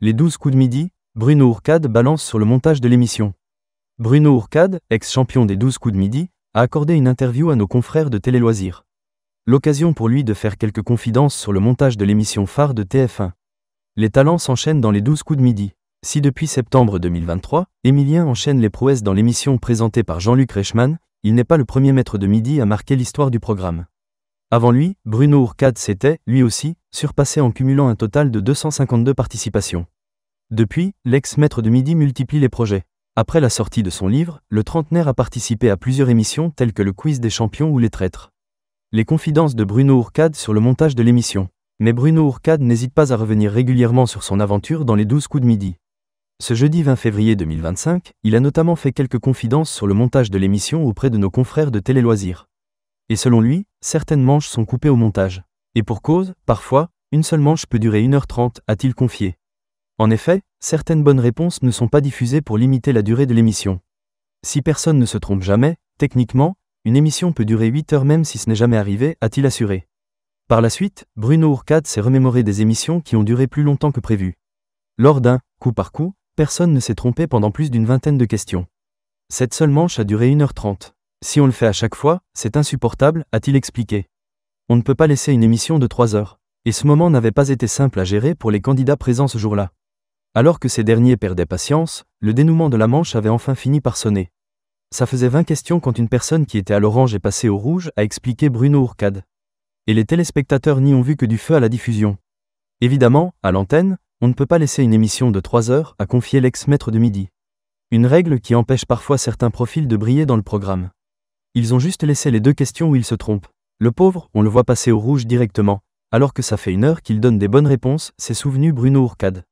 Les 12 coups de midi, Bruno Ourcade balance sur le montage de l'émission. Bruno Ourcade, ex-champion des 12 coups de midi, a accordé une interview à nos confrères de Télé Loisirs. L'occasion pour lui de faire quelques confidences sur le montage de l'émission phare de TF1. Les talents s'enchaînent dans les 12 coups de midi. Si depuis septembre 2023, Émilien enchaîne les prouesses dans l'émission présentée par Jean-Luc Reichmann, il n'est pas le premier maître de midi à marquer l'histoire du programme. Avant lui, Bruno Ourcade s'était, lui aussi, surpassé en cumulant un total de 252 participations. Depuis, l'ex-maître de midi multiplie les projets. Après la sortie de son livre, le trentenaire a participé à plusieurs émissions telles que le Quiz des champions ou Les Traîtres. Les confidences de Bruno Ourcade sur le montage de l'émission. Mais Bruno Ourcade n'hésite pas à revenir régulièrement sur son aventure dans les 12 coups de midi. Ce jeudi 20 février 2025, il a notamment fait quelques confidences sur le montage de l'émission auprès de nos confrères de Télé Loisirs. Et selon lui, certaines manches sont coupées au montage. Et pour cause, parfois, une seule manche peut durer 1h30, a-t-il confié. En effet, certaines bonnes réponses ne sont pas diffusées pour limiter la durée de l'émission. Si personne ne se trompe jamais, techniquement, une émission peut durer 8 heures même si ce n'est jamais arrivé, a-t-il assuré. Par la suite, Bruno Ourcade s'est remémoré des émissions qui ont duré plus longtemps que prévu. Lors d'un « coup par coup », personne ne s'est trompé pendant plus d'une vingtaine de questions. Cette seule manche a duré 1h30. Si on le fait à chaque fois, c'est insupportable, a-t-il expliqué. On ne peut pas laisser une émission de 3 heures. Et ce moment n'avait pas été simple à gérer pour les candidats présents ce jour-là. Alors que ces derniers perdaient patience, le dénouement de la manche avait enfin fini par sonner. Ça faisait 20 questions quand une personne qui était à l'orange est passée au rouge, a expliqué Bruno Ourcade. Et les téléspectateurs n'y ont vu que du feu à la diffusion. Évidemment, à l'antenne, on ne peut pas laisser une émission de 3 heures, a confié l'ex-maître de midi. Une règle qui empêche parfois certains profils de briller dans le programme. Ils ont juste laissé les 2 questions où ils se trompent. Le pauvre, on le voit passer au rouge directement, alors que ça fait 1 heure qu'il donne des bonnes réponses, s'est souvenu Bruno Ourcade.